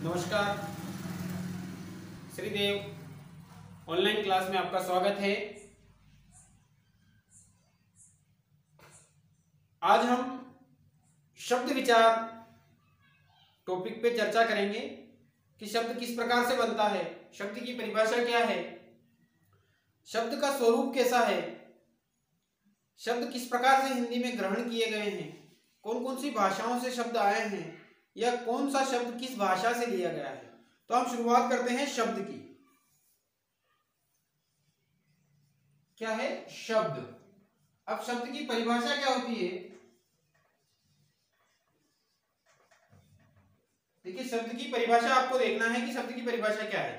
नमस्कार, Shridev online class में आपका स्वागत है। आज हम शब्द विचार टॉपिक पे चर्चा करेंगे कि शब्द किस प्रकार से बनता है, शब्द की परिभाषा क्या है, शब्द का स्वरूप कैसा है, शब्द किस प्रकार से हिंदी में ग्रहण किए गए हैं, कौन कौन सी भाषाओं से शब्द आए हैं या कौन सा शब्द किस भाषा से लिया गया है। तो हम शुरुआत करते हैं शब्द की। क्या है शब्द? अब शब्द की परिभाषा क्या होती है? देखिए, शब्द की परिभाषा आपको देखना है कि शब्द की परिभाषा क्या है।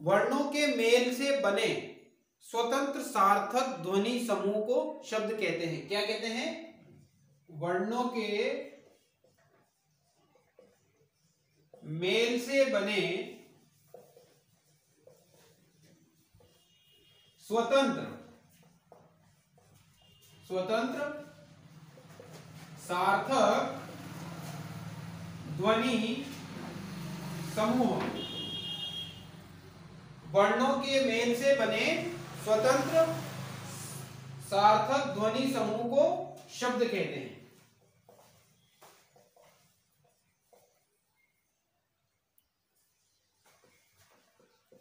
वर्णों के मेल से बने स्वतंत्र सार्थक ध्वनि समूह को शब्द कहते हैं। क्या कहते हैं? वर्णों के मेल से बने स्वतंत्र सार्थक ध्वनि समूह। वर्णों के मेल से बने स्वतंत्र सार्थक ध्वनि समूह को शब्द कहते हैं।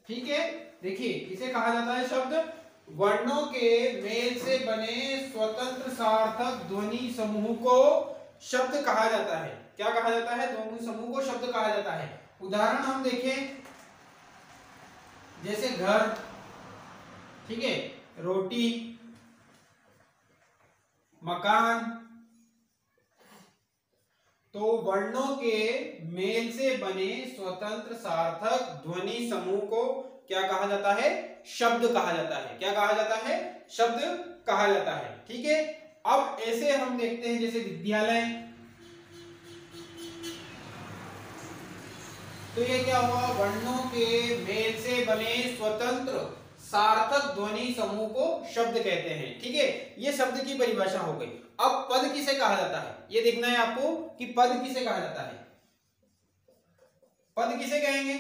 ठीक है, देखिए इसे कहा जाता है शब्द। वर्णों के मेल से बने स्वतंत्र सार्थक ध्वनि समूह को शब्द कहा जाता है। क्या कहा जाता है? ध्वनि समूह को शब्द कहा जाता है। उदाहरण हम देखें, जैसे घर, ठीक है, रोटी, मकान। तो वर्णों के मेल से बने स्वतंत्र सार्थक ध्वनि समूह को क्या कहा जाता है? शब्द कहा जाता है। क्या कहा जाता है? शब्द कहा जाता है। ठीक है, अब ऐसे हम देखते हैं जैसे विद्यालय। तो ये क्या हुआ? वर्णों के मेल से बने स्वतंत्र सार्थक ध्वनि समूह को शब्द कहते हैं। ठीक है, ये शब्द की परिभाषा हो गई। अब पद किसे कहा जाता है ये देखना है आपको कि पद किसे कहा जाता है। पद किसे कहेंगे?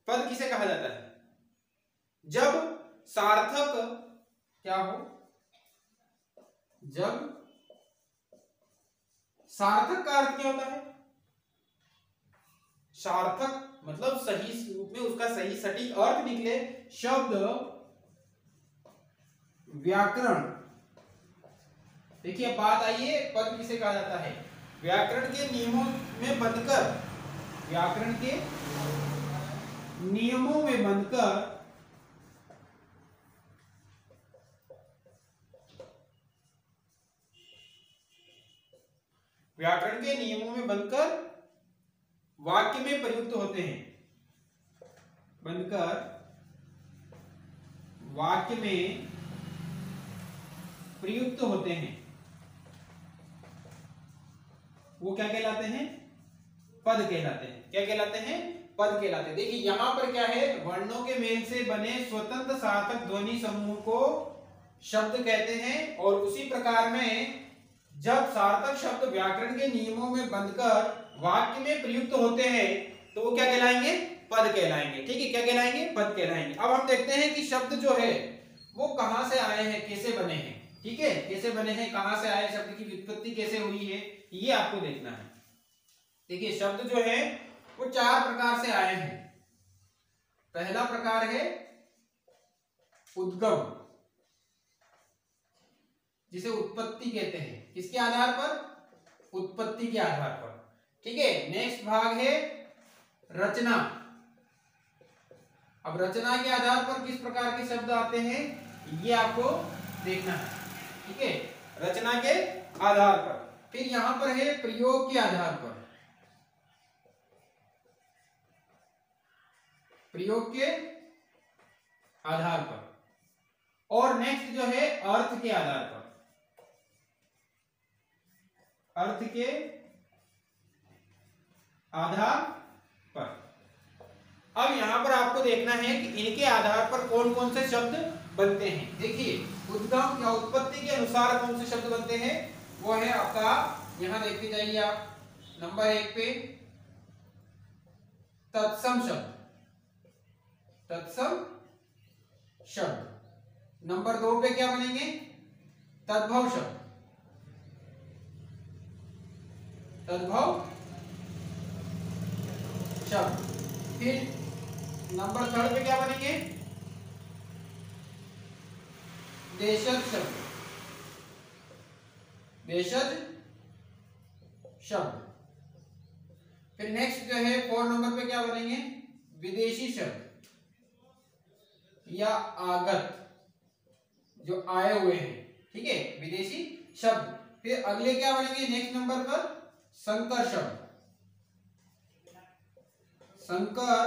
पद किसे कहा जाता है? जब सार्थक क्या हो? जब सार्थक का अर्थ क्या होता है? सार्थक मतलब सही रूप में उसका सही सटीक अर्थ निकले। शब्द व्याकरण। देखिए बात आई है, पद किसे कहा जाता है? व्याकरण के नियमों में बंधकर, व्याकरण के नियमों में बंधकर व्याकरण के नियमों में बनकर वाक्य में प्रयुक्त होते हैं। बनकर वाक्य में प्रयुक्त होते हैं, वो क्या कहलाते हैं? पद कहलाते हैं। क्या कहलाते हैं? पद कहलाते हैं। देखिए यहां पर क्या है? वर्णों के मेल से बने स्वतंत्र सार्थक ध्वनि समूह को शब्द कहते हैं। और उसी प्रकार में जब सार्थक शब्द व्याकरण के नियमों में बंधकर वाक्य में प्रयुक्त होते हैं तो वो क्या कहलाएंगे? पद कहलाएंगे। ठीक है, क्या कहलाएंगे? पद कहलाएंगे। अब हम देखते हैं कि शब्द जो है वो कहां से आए हैं, कैसे बने हैं। ठीक है, कैसे बने हैं, कहां से आए, शब्द की व्युत्पत्ति कैसे हुई है, ये आपको देखना है। देखिए शब्द जो है वो चार प्रकार से आए हैं। पहला प्रकार है उद्गम, जिसे उत्पत्ति कहते हैं। किसके आधार पर? उत्पत्ति के आधार पर। ठीक है, नेक्स्ट भाग है रचना। अब रचना के आधार पर किस प्रकार के शब्द आते हैं ये आपको देखना है। ठीक है, रचना के आधार पर। फिर यहां पर है प्रयोग के आधार पर, प्रयोग के आधार पर। और नेक्स्ट जो है अर्थ के आधार पर, अर्थ के आधार पर। अब यहां पर आपको देखना है कि इनके आधार पर कौन कौन से शब्द बनते हैं। देखिए उद्गम या उत्पत्ति के अनुसार कौन से शब्द बनते हैं वो है आपका, यहां देखते जाइए आप, नंबर 1 पे तत्सम शब्द, तत्सम शब्द। नंबर 2 पे क्या बनेंगे? तद्भव शब्द, तद्भव शब्द। फिर नंबर 3 पे क्या बनेंगे? देशज शब्द, देशज शब्द। फिर नेक्स्ट जो है 4 नंबर पे क्या बनेंगे? विदेशी शब्द या आगत, जो आए हुए हैं, ठीक है, विदेशी शब्द। फिर अगले क्या बनेंगे नेक्स्ट नंबर पर? संकर शब्द, संकर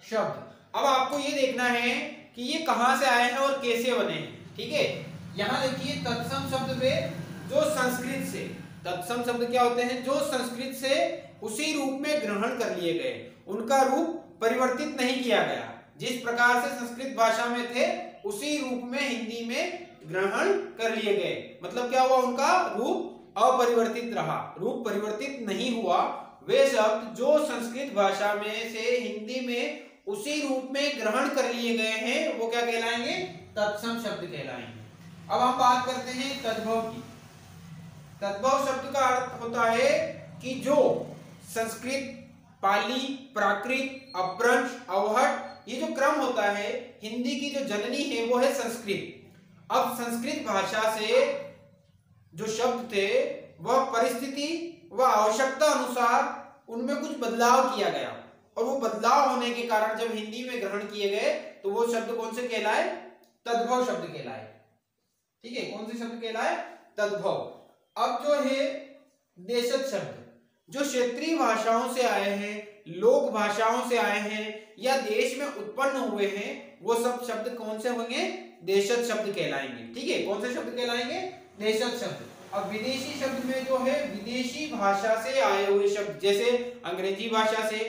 शब्द। अब आपको ये देखना है कि ये कहां से आए हैं और कैसे बने हैं, ठीक है। यहां देखिए तत्सम शब्द पे जो संस्कृत से, तत्सम शब्द क्या होते हैं? जो संस्कृत से उसी रूप में ग्रहण कर लिए गए, उनका रूप परिवर्तित नहीं किया गया, जिस प्रकार से संस्कृत भाषा में थे उसी रूप में हिंदी में ग्रहण कर लिए गए। मतलब क्या हुआ? उनका रूप अपरिवर्तित रहा, रूप परिवर्तित नहीं हुआ। वे शब्द जो संस्कृत भाषा में से हिंदी में उसी रूप में ग्रहण कर लिए गए हैं वो क्या कहलाएंगे? तत्सम शब्द कहलाएंगे। अब हम बात करते हैं तद्भव की। तद्भव शब्द का अर्थ होता है कि जो संस्कृत, पाली, प्राकृत, अपभ्रंश, अवहट, ये जो क्रम होता है, हिंदी की जो जननी है वो है संस्कृत। अब संस्कृत भाषा से जो शब्द थे वह परिस्थिति व आवश्यकता अनुसार उनमें कुछ बदलाव किया गया, और वो बदलाव होने के कारण जब हिंदी में ग्रहण किए गए तो वो शब्द कौन से कहलाए? तद्भव शब्द कहलाए, ठीक है। कौन से शब्द कहलाए? तद्भव। अब जो है देशज शब्द, जो क्षेत्रीय भाषाओं से आए हैं, लोक भाषाओं से आए हैं या देश में उत्पन्न हुए हैं, वो सब शब्द कौन से होंगे? देशज शब्द कहलाएंगे, ठीक है। कौन से शब्द कहलाएंगे? देशज शब्द। अब विदेशी शब्द में जो है विदेशी भाषा से आए हुए शब्द, जैसे अंग्रेजी भाषा से,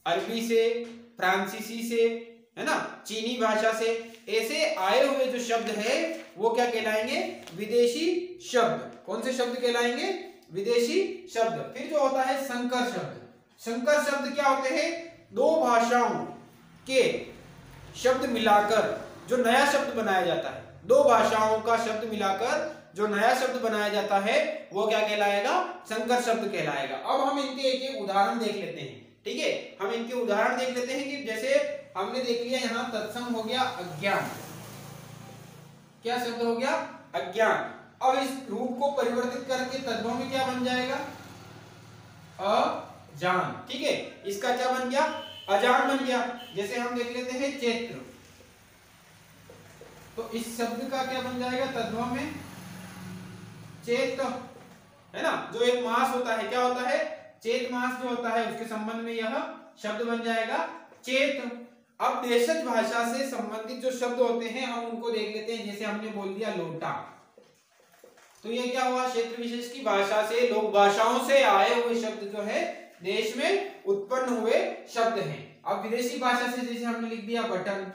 अरबी से, फ्रांसीसी से, है ना, चीनी भाषा से, ऐसे आए हुए जो शब्द है वो क्या कहलाएंगे? विदेशी शब्द। कौन से शब्द कहलाएंगे? विदेशी शब्द। फिर जो होता है संकर शब्द। संकर शब्द क्या होते हैं? दो भाषाओं के शब्द मिलाकर जो नया शब्द बनाया जाता है, दो भाषाओं का शब्द मिलाकर जो नया शब्द बनाया जाता है वो क्या कहलाएगा? संकर शब्द कहलाएगा। अब हम इनके एक एक उदाहरण देख लेते हैं, ठीक है। हम इनके उदाहरण देख लेते हैं कि जैसे हमने देख लिया यहां तत्सम हो गया अज्ञान, क्या शब्द हो गया? अज्ञान। अब इस रूप को परिवर्तित करके तद्भव में क्या बन जाएगा? अजान, ठीक है। इसका क्या बन गया? अजान बन गया। जैसे हम देख लेते हैं चैत्र, तो इस शब्द का क्या बन जाएगा तद्भव में? चैत, है ना, जो एक मास होता है, क्या होता है? चैत मास जो होता है उसके संबंध में यह शब्द बन जाएगा चैत। अब देशज भाषा से संबंधित जो शब्द होते हैं हम उनको देख लेते हैं। जैसे हमने बोल दिया लोटा, तो ये क्या हुआ? क्षेत्र विशेष की भाषा से, लोक भाषाओं से आए हुए शब्द जो है देश में उत्पन्न हुए शब्द हैं। अब विदेशी भाषा से जैसे हमने लिख दिया बटन,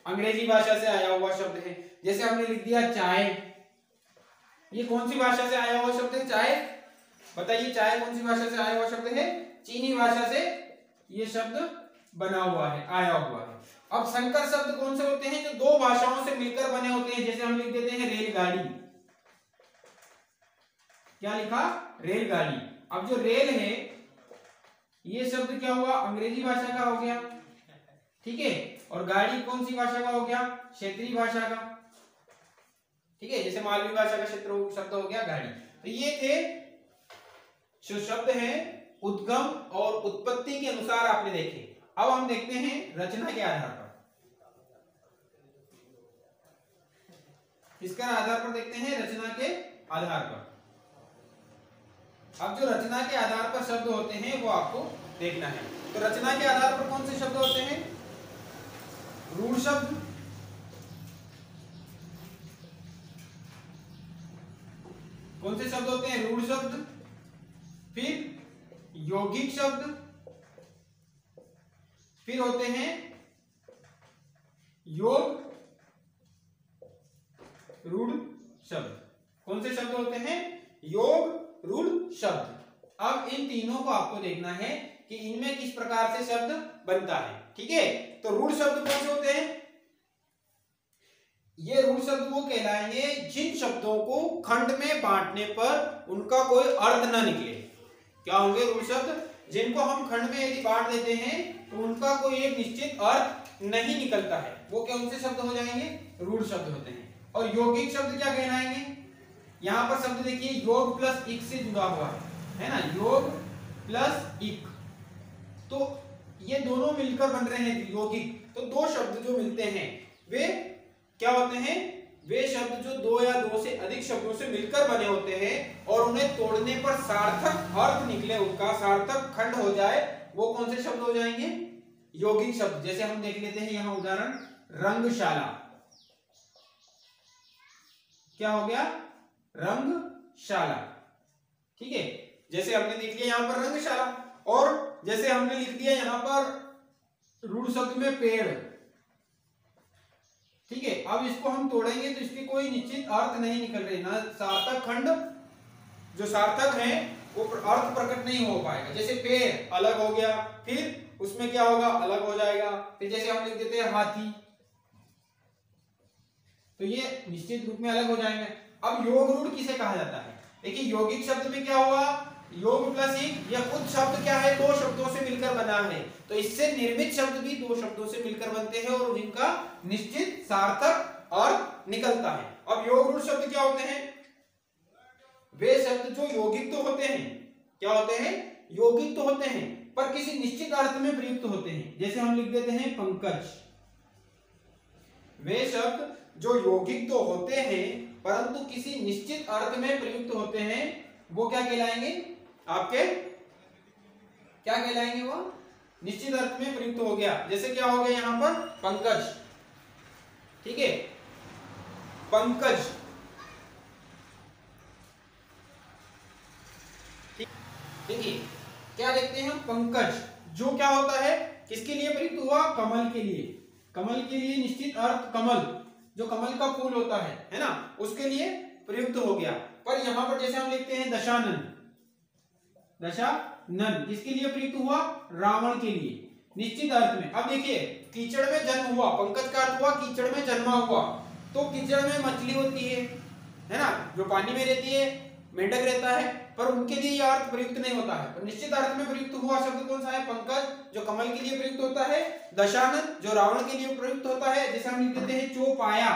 अंग्रेजी भाषा से आया हुआ शब्द है। जैसे हमने लिख दिया चाय, ये कौन सी भाषा से आया हुआ शब्द है? चाय। बताइए चाय कौन सी भाषा से आया हुआ शब्द है? चीनी भाषा से ये शब्द बना हुआ है, आया हुआ है। अब संकर शब्द कौन से होते हैं? जो दो भाषाओं से मिलकर बने होते हैं। जैसे हम लिख देते हैं रेलगाड़ी, क्या लिखा? रेलगाड़ी। अब जो रेल है ये शब्द क्या हुआ? अंग्रेजी भाषा का हो गया, ठीक है। और गाड़ी कौन सी भाषा का हो गया? क्षेत्रीय भाषा का, ठीक है। जैसे मालवी भाषा का क्षेत्र शब्द हो गया गाड़ी। तो ये थे जो शब्द हैं उद्गम और उत्पत्ति के अनुसार आपने देखे। अब हम देखते हैं रचना के आधार पर। किसका आधार पर देखते हैं? रचना के आधार पर। अब जो रचना के आधार पर शब्द होते हैं वो आपको देखना है। तो रचना के आधार पर कौन से शब्द होते हैं? रूढ़ शब्द, कौन से शब्द होते हैं? रूढ़ शब्द। फिर यौगिक शब्द, फिर होते हैं योग रूढ़ शब्द। कौन से शब्द होते हैं? योग रूढ़ शब्द। अब इन तीनों को आपको देखना है कि इनमें किस प्रकार से शब्द बनता है। ठीक है, तो रूढ़ शब्द कौन से होते हैं? ये रूढ़ शब्द वो कहलाएंगे जिन शब्दों को खंड में बांटने पर उनका कोई अर्थ ना निकले। क्या होंगे रूढ़ शब्द? जिनको हम खंड में यदि बांट देते हैं तो उनका कोई एक निश्चित अर्थ नहीं निकलता है, वो कौन से शब्द हो जाएंगे? रूढ़ शब्द होते हैं। और यौगिक शब्द क्या कहलाएंगे? यहाँ पर शब्द देखिए योग प्लस इक से जुड़ा हुआ है ना, योग प्लस इक, तो ये दोनों मिलकर बन रहे हैं यौगिक। तो दो शब्द जो मिलते हैं वे क्या होते हैं? वे शब्द जो दो या दो से अधिक शब्दों से मिलकर बने होते हैं और उन्हें तोड़ने पर सार्थक अर्थ निकले, उनका सार्थक खंड हो जाए, वो कौन से शब्द हो जाएंगे? यौगिक शब्द। जैसे हम देख लेते हैं यहाँ उदाहरण, रंगशाला। क्या हो गया? रंगशाला। ठीक है, जैसे हमने लिख लिया यहाँ पर रंगशाला, और जैसे हमने लिख दिया यहाँ पर रूढ़ शब्द में पेड़। ठीक है, अब इसको हम तोड़ेंगे तो इसके कोई निश्चित अर्थ नहीं निकल रहे, ना सार्थक खंड जो सार्थक है वो अर्थ प्रकट नहीं हो पाएगा। जैसे पेड़ अलग हो गया, फिर उसमें क्या होगा? अलग हो जाएगा। फिर जैसे हम लिख देते हैं हाथी, तो ये निश्चित रूप में अलग हो जाएंगे। अब योग रूढ़ किसे कहा जाता है? देखिए यौगिक शब्द में क्या हुआ? योग प्लस इक, यह खुद शब्द क्या है? दो शब्दों से मिलकर बना है, तो इससे निर्मित शब्द भी दो शब्दों से मिलकर बनते हैं और जिनका निश्चित सार्थक अर्थ निकलता है। अब योग रूढ़ शब्द क्या होते हैं? वे शब्द जो यौगिक तो होते हैं, क्या होते हैं? यौगिक तो होते हैं पर किसी निश्चित अर्थ में प्रयुक्त होते हैं। जैसे हम लिख देते हैं पंकज। वे शब्द जो यौगिक तो होते हैं परंतु किसी निश्चित अर्थ में प्रयुक्त होते हैं, वो क्या कहलाएंगे? आपके क्या कहलाएंगे? वो निश्चित अर्थ में प्रयुक्त हो गया। जैसे क्या हो गया यहां पर? पंकज। ठीक है, पंकज। देखिए क्या देखते हैं हम? पंकज जो क्या होता है? किसके लिए प्रयुक्त हुआ? कमल के लिए। कमल के लिए निश्चित अर्थ, कमल जो कमल का फूल होता है ना, उसके लिए प्रयुक्त हो गया। पर यहां पर जैसे हम लिखते हैं दशानन, दशानन किसके लिए प्रयुक्त हुआ? रावण के लिए, निश्चित अर्थ में। अब देखिए कीचड़ में जन्म हुआ, पंकज का अर्थ हुआ कीचड़ में जन्मा हुआ, तो कीचड़ में मछली होती है ना, जो पानी में रहती है, मेंढक रहता है, पर उनके लिए यह अर्थ प्रयुक्त नहीं होता है। तो निश्चित अर्थ में प्रयुक्त हुआ शब्द कौन सा है? पंकज जो कमल के लिए प्रयुक्त होता है, दशानन जो रावण के लिए प्रयुक्त होता है। जैसे हम लिख देते हैं चौपाया।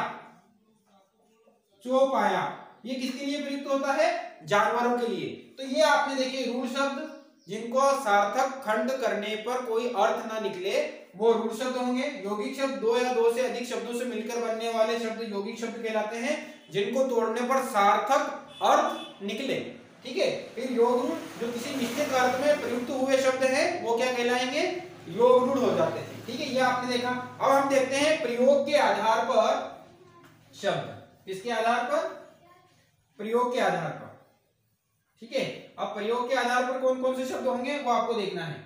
चौपाया ये किसके लिए प्रयुक्त होता है? जानवरों के लिए। तो ये आपने देखे रूढ़ शब्द जिनको सार्थक खंड करने पर कोई अर्थ ना निकले वो रूढ़ शब्द होंगे। यौगिक शब्द दो या दो से अधिक शब्दों से मिलकर बनने वाले शब्द यौगिक शब्द कहलाते हैं, जिनको तोड़ने पर सार्थक अर्थ निकले। ठीक है, फिर योग रूढ़ जो किसी निश्चित अर्थ में प्रयुक्त हुए शब्द है वो क्या कहलाएंगे? योग रूढ़ हो जाते हैं। ठीक है, ये आपने देखा। अब हम देखते हैं प्रयोग के आधार पर शब्द। किसके आधार पर? प्रयोग के आधार पर। ठीक है, अब प्रयोग के आधार पर कौन कौन से शब्द होंगे वो आपको देखना है।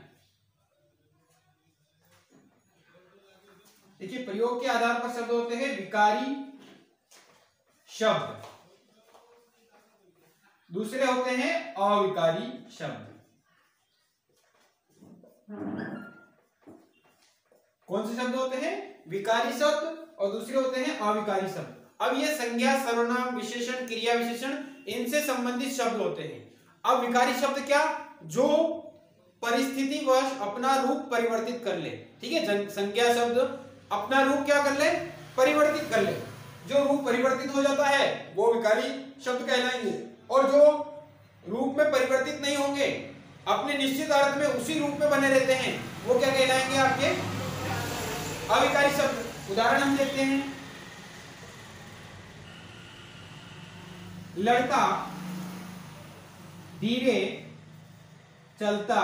देखिए प्रयोग के आधार पर शब्द होते हैं विकारी शब्द, दूसरे होते हैं अविकारी शब्द। कौन से शब्द होते हैं? विकारी शब्द और दूसरे होते हैं अविकारी शब्द। अब ये संज्ञा, सर्वनाम, विशेषण, क्रिया विशेषण इनसे संबंधित शब्द होते हैं। अब विकारी शब्द क्या? जो परिस्थितिवश अपना रूप परिवर्तित कर ले। ठीक है, संज्ञा शब्द अपना रूप क्या कर ले? परिवर्तित कर ले। जो रूप परिवर्तित हो जाता है वो विकारी शब्द कहलाएंगे, और जो रूप में परिवर्तित नहीं होंगे, अपने निश्चित अर्थ में उसी रूप में बने रहते हैं, वो क्या कहलाएंगे? आपके अविकारी शब्द। उदाहरण हम देखते हैं, लड़का धीरे चलता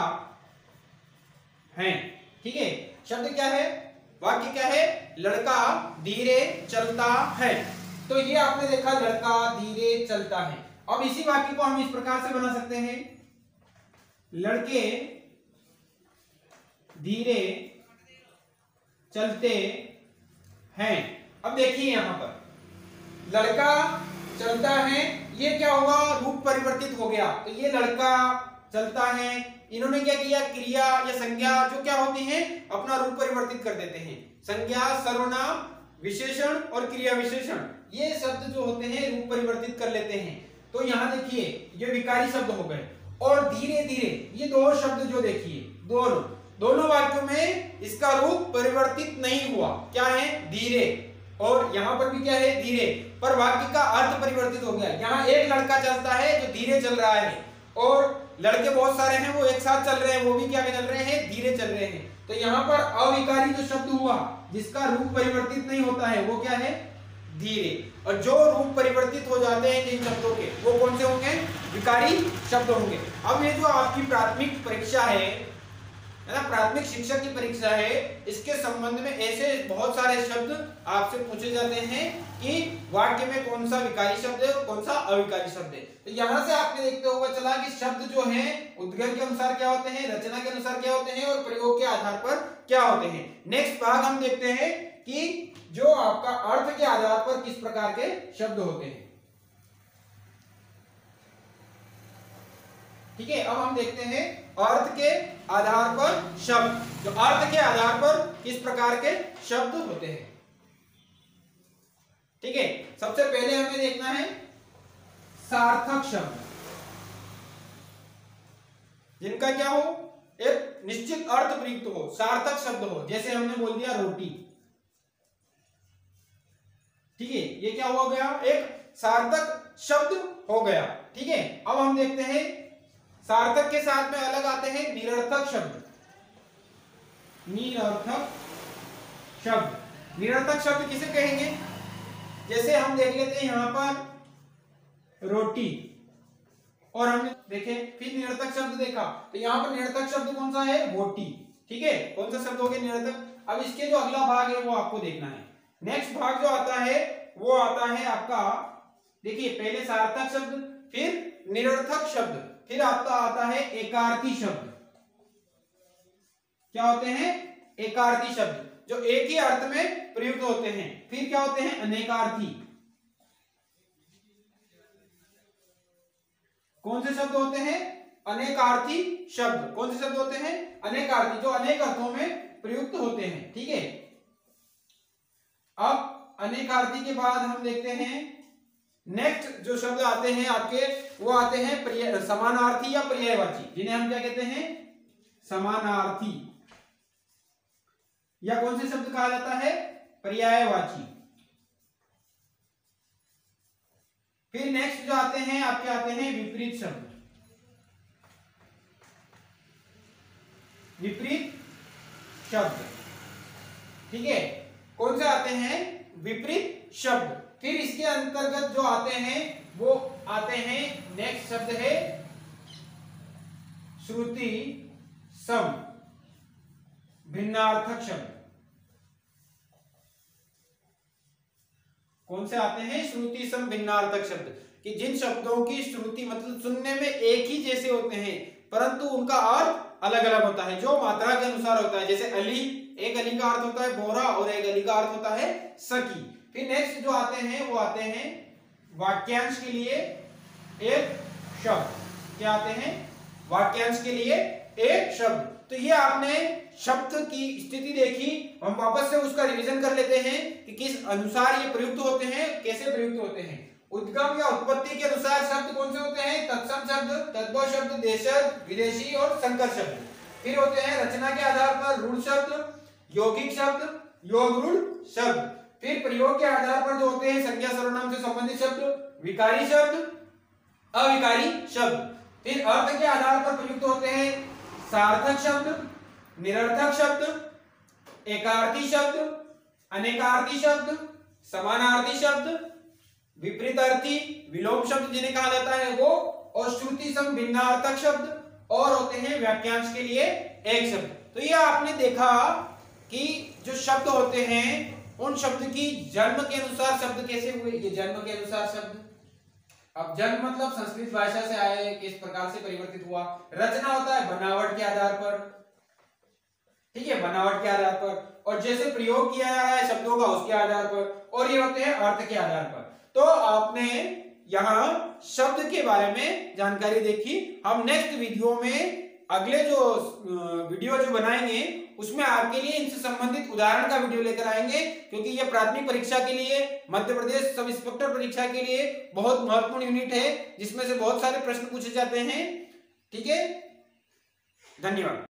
है। ठीक है, शब्द क्या है? वाक्य क्या है? लड़का धीरे चलता है। तो ये आपने देखा लड़का धीरे चलता है। अब इसी वाक्य को हम इस प्रकार से बना सकते हैं, लड़के धीरे चलते हैं। अब देखिए यहां पर लड़का चलता है, ये क्या हुआ? रूप परिवर्तित हो गया। तो ये लड़का चलता है। इन्होंने क्या किया, क्रिया या संज्ञा जो क्या होती है अपना रूप परिवर्तित कर देते हैं। संज्ञा, सर्वनाम, विशेषण और क्रिया विशेषण, ये शब्द जो होते हैं रूप परिवर्तित कर लेते हैं। तो यहाँ देखिए ये विकारी शब्द हो गए। और धीरे धीरे ये दो शब्द जो देखिए दोनों वाक्यों में इसका रूप परिवर्तित नहीं हुआ, क्या है, धीरे। और यहाँ पर भी क्या है, धीरे, पर वाक्य का अर्थ परिवर्तित हो गया। यहाँ एक लड़का चलता है जो धीरे चल रहा है, और लड़के बहुत सारे हैं वो एक साथ चल रहे हैं, वो भी क्या चल रहे हैं, धीरे चल रहे हैं। तो यहाँ पर अविकारी जो शब्द हुआ जिसका रूप परिवर्तित नहीं होता है वो क्या है, धीरे। और जो रूप परिवर्तित हो जाते हैं जिन शब्दों के वो कौन से होंगे, विकारी शब्द होंगे। अब ये जो आपकी प्राथमिक परीक्षा है ना, प्राथमिक शिक्षक की परीक्षा है, इसके संबंध में ऐसे बहुत सारे शब्द आपसे पूछे जाते हैं कि वाक्य में कौन सा विकारी शब्द है और कौन सा अविकारी शब्द है। तो यहां से आपने देखते हुए चला कि शब्द जो हैं उद्गम के अनुसार क्या होते हैं, रचना के अनुसार क्या होते हैं और प्रयोग के आधार पर क्या होते हैं। नेक्स्ट भाग हम देखते हैं कि जो आपका अर्थ के आधार पर किस प्रकार के शब्द होते हैं। ठीक है, अब हम देखते हैं अर्थ के आधार पर शब्द, जो अर्थ के आधार पर किस प्रकार के शब्द होते हैं। ठीक है, सबसे पहले हमें देखना है सार्थक शब्द, जिनका क्या हो, एक निश्चित अर्थ प्रयुक्त हो, सार्थक शब्द हो। जैसे हमने बोल दिया रोटी, ठीक है, ये क्या हो गया, एक सार्थक शब्द हो गया। ठीक है, अब हम देखते हैं सार्थक के साथ में अलग आते हैं निरर्थक शब्द। निरर्थक शब्द, निरर्थक शब्द किसे कहेंगे, जैसे हम देख लेते हैं यहां पर रोटी, और हमने देखे फिर निरर्थक शब्द देखा, तो यहां पर निरर्थक शब्द कौन सा है, बोटी। ठीक है, कौन सा शब्द हो गया, निरर्थक। अब इसके जो अगला भाग है वो आपको देखना है। नेक्स्ट भाग जो आता है वो आता है आपका, देखिए पहले सार्थक शब्द, फिर निरर्थक शब्द, फिर आपका आता है एकार्थी शब्द। क्या होते हैं, एकार्थी शब्द, जो एक ही अर्थ में प्रयुक्त होते हैं। फिर क्या होते हैं, अनेकार्थी। कौन से शब्द होते हैं, अनेकार्थी शब्द। कौन से शब्द होते हैं, अनेकार्थी, जो अनेक अर्थों में प्रयुक्त होते हैं। ठीक है, अब अनेकार्थी के बाद हम देखते हैं नेक्स्ट जो शब्द आते हैं आपके, वो आते हैं समानार्थी या पर्यायवाची, जिन्हें हम क्या कहते हैं, समानार्थी, या कौन से शब्द कहा जाता है, पर्यायवाची। फिर नेक्स्ट जो आते हैं आपके आते हैं विपरीत शब्द। विपरीत शब्द, ठीक है, कौन से आते हैं, विपरीत शब्द। फिर इसके अंतर्गत जो आते हैं वो आते हैं, नेक्स्ट शब्द है श्रुति सम भिन्नार्थक शब्द। कौन से आते हैं, श्रुति सम भिन्नार्थक शब्द, कि जिन शब्दों की श्रुति मतलब सुनने में एक ही जैसे होते हैं परंतु उनका अर्थ अलग अलग होता है, जो मात्रा के अनुसार होता है। जैसे अली, एक अली का अर्थ होता है बोरा और एक अली का अर्थ होता है सकी। फिर नेक्स्ट जो आते हैं वो आते हैं वाक्यांश के लिए एक शब्द। क्या आते हैं, वाक्यांश के लिए एक शब्द। तो ये आपने शब्द की स्थिति देखी, हम वापस से उसका रिवीजन कर लेते हैं कि किस अनुसार ये प्रयुक्त होते हैं, कैसे प्रयुक्त होते हैं। उद्गम या उत्पत्ति के अनुसार शब्द कौन से होते हैं, तत्सम शब्द, तद्भव शब्द, देशज, विदेशी और संकर शब्द। फिर होते हैं रचना के आधार पर रूढ़ शब्द, यौगिक शब्द, योग रूढ़ शब्द। फिर प्रयोग के आधार पर जो होते हैं संज्ञा सर्वनाम से संबंधित शब्द, विकारी शब्द, अविकारी शब्द। फिर अर्थ के आधार पर प्रयुक्त होते हैं सार्थक शब्द, निरर्थक शब्द, एकार्थी शब्द, अनेकार्थी शब्द, समानार्थी शब्द, विपरीतार्थी, विलोम शब्द जिन्हें कहा जाता है वो, और श्रुति सम भिन्नार्थक शब्द, और होते हैं वाक्यांश के लिए एक शब्द। तो ये आपने देखा कि जो शब्द होते हैं उन शब्द की जन्म के अनुसार शब्द कैसे हुए, ये जन्म के अनुसार शब्द। अब जन्म मतलब संस्कृत भाषा से आए, किस प्रकार से परिवर्तित हुआ। रचना होता है बनावट के आधार पर, ठीक है, बनावट के आधार पर, और जैसे प्रयोग किया जा रहा है शब्दों का उसके आधार पर, और ये होते हैं अर्थ के आधार पर। तो आपने यहाँ शब्द के बारे में जानकारी देखी। हम नेक्स्ट वीडियो में अगले जो वीडियो जो बनाएंगे उसमें आपके लिए इनसे संबंधित उदाहरण का वीडियो लेकर आएंगे, क्योंकि यह प्राथमिक परीक्षा के लिए, मध्य प्रदेश सब इंस्पेक्टर परीक्षा के लिए बहुत महत्वपूर्ण यूनिट है, जिसमें से बहुत सारे प्रश्न पूछे जाते हैं। ठीक है, धन्यवाद।